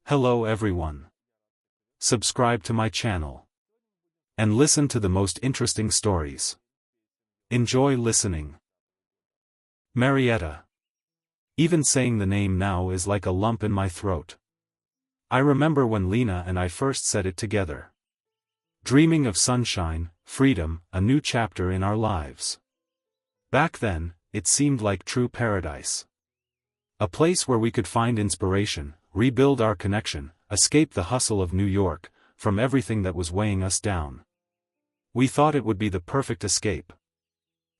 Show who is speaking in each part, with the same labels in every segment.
Speaker 1: Hello everyone. Subscribe to my channel. And listen to the most interesting stories. Enjoy listening. Marietta. Even saying the name now is like a lump in my throat. I remember when Lena and I first said it together. Dreaming of sunshine, freedom, a new chapter in our lives. Back then, it seemed like true paradise. A place where we could find inspiration, rebuild our connection, escape the hustle of New York, from everything that was weighing us down. We thought it would be the perfect escape.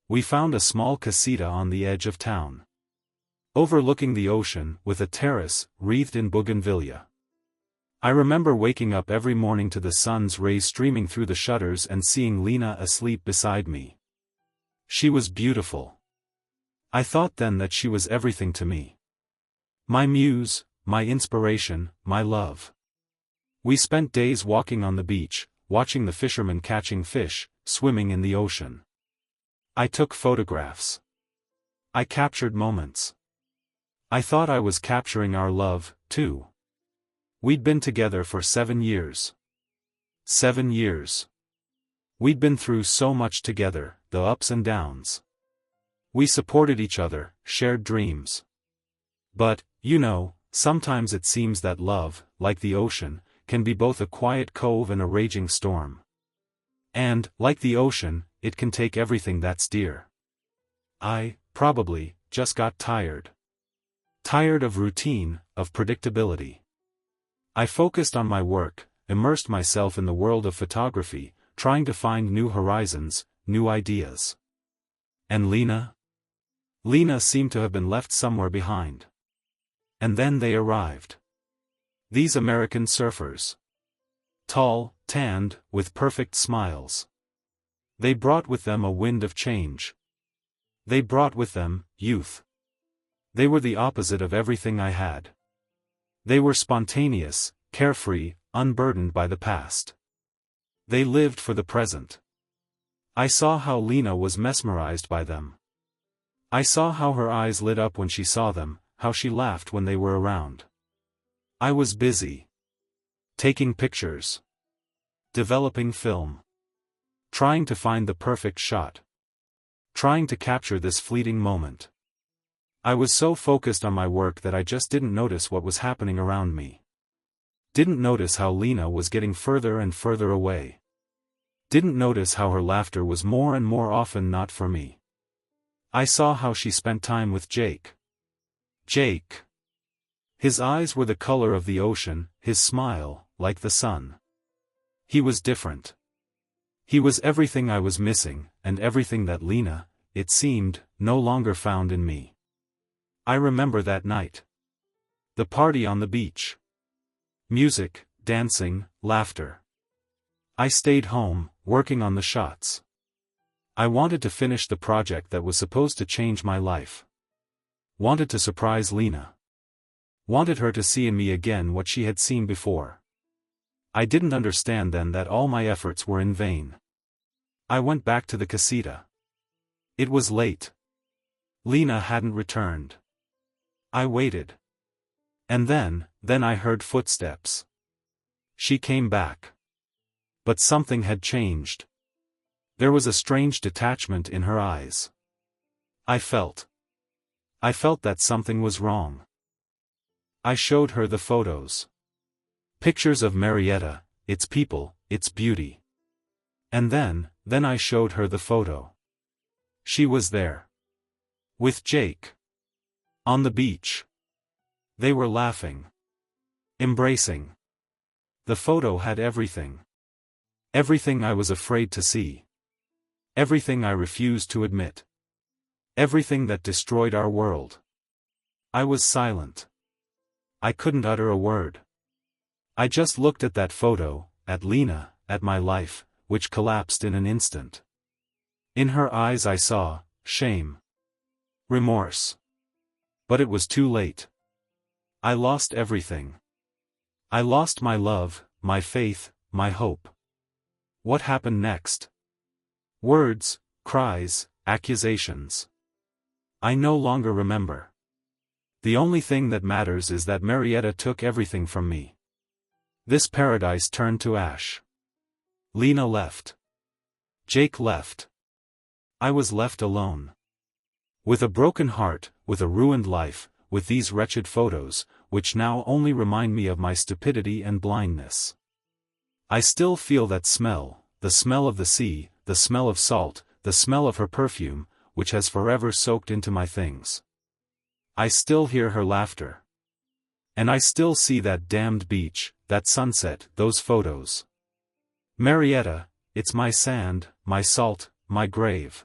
Speaker 1: We found a small casita on the edge of town, overlooking the ocean, with a terrace wreathed in bougainvillea. I remember waking up every morning to the sun's rays streaming through the shutters and seeing Lena asleep beside me. She was beautiful. I thought then that she was everything to me. My muse, my inspiration, my love. We spent days walking on the beach, watching the fishermen catching fish, swimming in the ocean. I took photographs. I captured moments. I thought I was capturing our love, too. We'd been together for 7 years. 7 years. We'd been through so much together, the ups and downs. We supported each other, shared dreams. But, you know, sometimes it seems that love, like the ocean, can be both a quiet cove and a raging storm. And, like the ocean, it can take everything that's dear. I, probably, just got tired. Tired of routine, of predictability. I focused on my work, immersed myself in the world of photography, trying to find new horizons, new ideas. And Lena? Lena seemed to have been left somewhere behind. And then they arrived. These American surfers. Tall, tanned, with perfect smiles. They brought with them a wind of change. They brought with them youth. They were the opposite of everything I had. They were spontaneous, carefree, unburdened by the past. They lived for the present. I saw how Lena was mesmerized by them. I saw how her eyes lit up when she saw them, how she laughed when they were around. I was busy. Taking pictures. Developing film. Trying to find the perfect shot. Trying to capture this fleeting moment. I was so focused on my work that I just didn't notice what was happening around me. Didn't notice how Lena was getting further and further away. Didn't notice how her laughter was more and more often not for me. I saw how she spent time with Jake. Jake. His eyes were the color of the ocean, his smile, like the sun. He was different. He was everything I was missing, and everything that Lena, it seemed, no longer found in me. I remember that night. The party on the beach. Music, dancing, laughter. I stayed home, working on the shots. I wanted to finish the project that was supposed to change my life. Wanted to surprise Lena. Wanted her to see in me again what she had seen before. I didn't understand then that all my efforts were in vain. I went back to the casita. It was late. Lena hadn't returned. I waited. And then I heard footsteps. She came back. But something had changed. There was a strange detachment in her eyes. I felt that something was wrong. I showed her the photos. Pictures of Marietta, its people, its beauty. And then I showed her the photo. She was there. With Jake. On the beach. They were laughing. Embracing. The photo had everything. Everything I was afraid to see. Everything I refused to admit. Everything that destroyed our world. I was silent. I couldn't utter a word. I just looked at that photo, at Lena, at my life, which collapsed in an instant. In her eyes I saw shame. Remorse. But it was too late. I lost everything. I lost my love, my faith, my hope. What happened next? Words, cries, accusations. I no longer remember. The only thing that matters is that Marietta took everything from me. This paradise turned to ash. Lena left. Jake left. I was left alone. With a broken heart, with a ruined life, with these wretched photos, which now only remind me of my stupidity and blindness. I still feel that smell, the smell of the sea, the smell of salt, the smell of her perfume, which has forever soaked into my things. I still hear her laughter. And I still see that damned beach, that sunset, those photos. Marietta, it's my sand, my salt, my grave.